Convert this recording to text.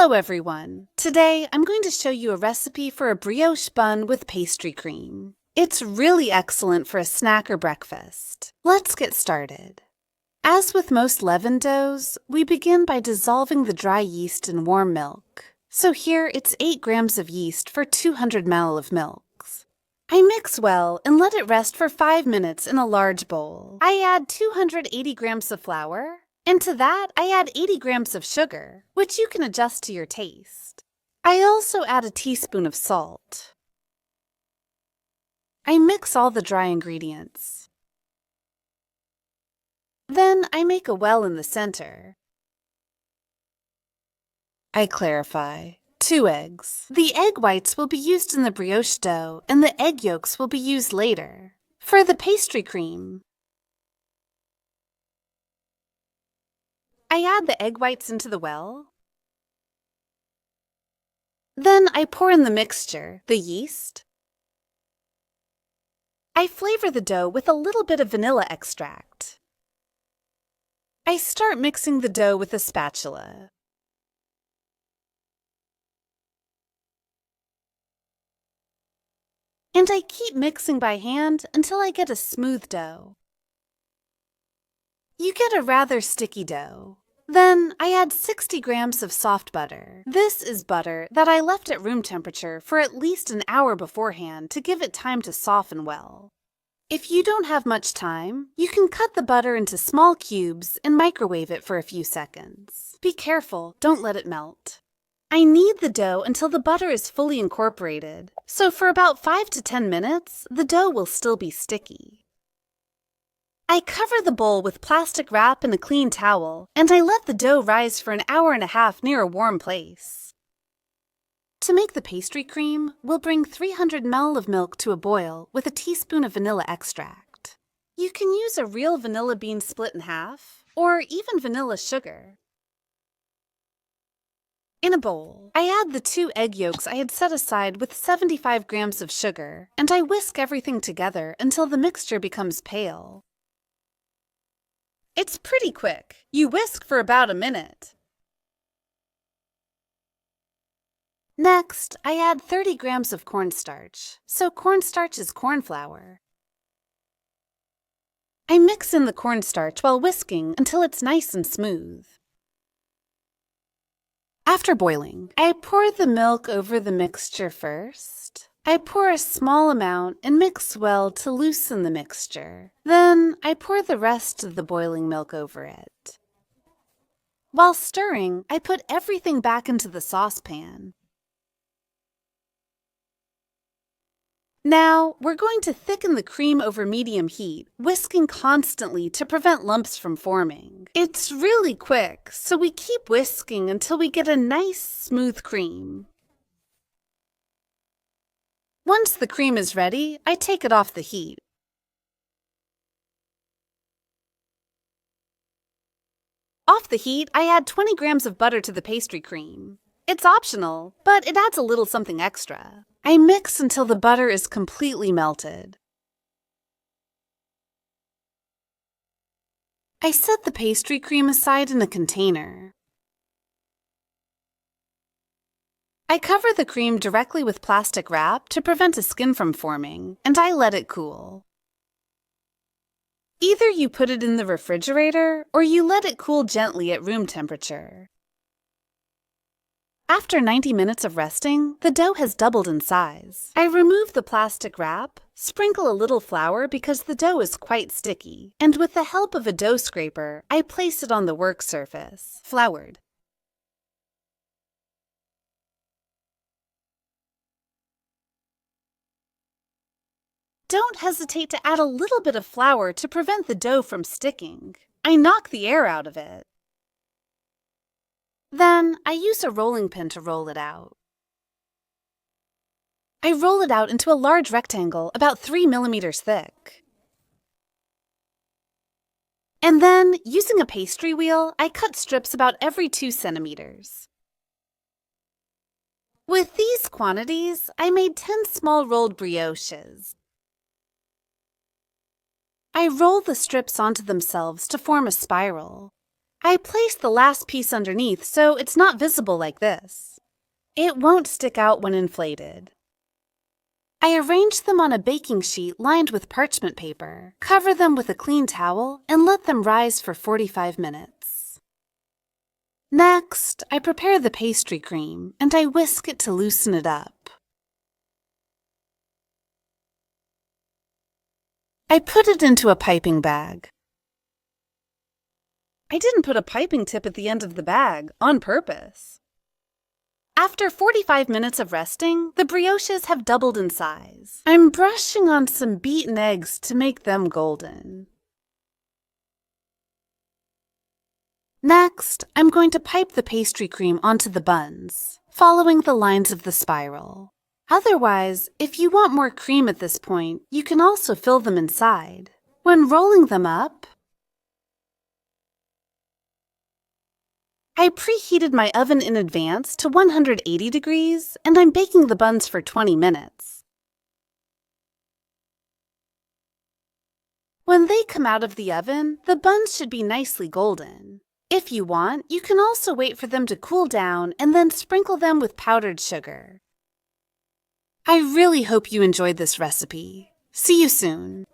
Hello everyone! Today I'm going to show you a recipe for a brioche bun with pastry cream. It's really excellent for a snack or breakfast. Let's get started. As with most leaven doughs, we begin by dissolving the dry yeast in warm milk. So here it's 8 grams of yeast for 200 ml of milk. I mix well and let it rest for 5 minutes in a large bowl. I add 280 grams of flour. And to that, I add 80 grams of sugar, which you can adjust to your taste. I also add a teaspoon of salt. I mix all the dry ingredients. Then I make a well in the center. I clarify. 2 eggs. The egg whites will be used in the brioche dough, and the egg yolks will be used later. For the pastry cream, I add the egg whites into the well. Then I pour in the mixture, the yeast. I flavor the dough with a little bit of vanilla extract. I start mixing the dough with a spatula. And I keep mixing by hand until I get a smooth dough. You get a rather sticky dough. Then I add 60 grams of soft butter. This is butter that I left at room temperature for at least an hour beforehand to give it time to soften well. If you don't have much time, you can cut the butter into small cubes and microwave it for a few seconds. Be careful, don't let it melt. I knead the dough until the butter is fully incorporated, so for about 5 to 10 minutes, the dough will still be sticky. I cover the bowl with plastic wrap and a clean towel, and I let the dough rise for an hour and a half near a warm place. To make the pastry cream, we'll bring 300 ml of milk to a boil with a teaspoon of vanilla extract. You can use a real vanilla bean split in half, or even vanilla sugar. In a bowl, I add the 2 egg yolks I had set aside with 75 grams of sugar, and I whisk everything together until the mixture becomes pale. It's pretty quick. You whisk for about a minute. Next, I add 30 grams of cornstarch. So cornstarch is corn flour. I mix in the cornstarch while whisking until it's nice and smooth. After boiling, I pour the milk over the mixture first. I pour a small amount and mix well to loosen the mixture. Then I pour the rest of the boiling milk over it. While stirring, I put everything back into the saucepan. Now, we're going to thicken the cream over medium heat, whisking constantly to prevent lumps from forming. It's really quick, so we keep whisking until we get a nice, smooth cream. Once the cream is ready, I take it off the heat. Off the heat, I add 20 grams of butter to the pastry cream. It's optional, but it adds a little something extra. I mix until the butter is completely melted. I set the pastry cream aside in a container. I cover the cream directly with plastic wrap to prevent a skin from forming, and I let it cool. Either you put it in the refrigerator or you let it cool gently at room temperature. After 90 minutes of resting, the dough has doubled in size. I remove the plastic wrap, sprinkle a little flour because the dough is quite sticky, and with the help of a dough scraper, I place it on the work surface, floured. Don't hesitate to add a little bit of flour to prevent the dough from sticking. I knock the air out of it. Then, I use a rolling pin to roll it out. I roll it out into a large rectangle about 3 millimeters thick. And then, using a pastry wheel, I cut strips about every 2 centimeters. With these quantities, I made 10 small rolled brioches. I roll the strips onto themselves to form a spiral. I placed the last piece underneath so it's not visible like this. It won't stick out when inflated. I arrange them on a baking sheet lined with parchment paper, cover them with a clean towel, and let them rise for 45 minutes. Next, I prepare the pastry cream, and I whisk it to loosen it up. I put it into a piping bag. I didn't put a piping tip at the end of the bag, on purpose. After 45 minutes of resting, the brioches have doubled in size. I'm brushing on some beaten eggs to make them golden. Next, I'm going to pipe the pastry cream onto the buns, following the lines of the spiral. Otherwise, if you want more cream at this point, you can also fill them inside. When rolling them up, I preheated my oven in advance to 180 degrees, and I'm baking the buns for 20 minutes. When they come out of the oven, the buns should be nicely golden. If you want, you can also wait for them to cool down and then sprinkle them with powdered sugar. I really hope you enjoyed this recipe. See you soon.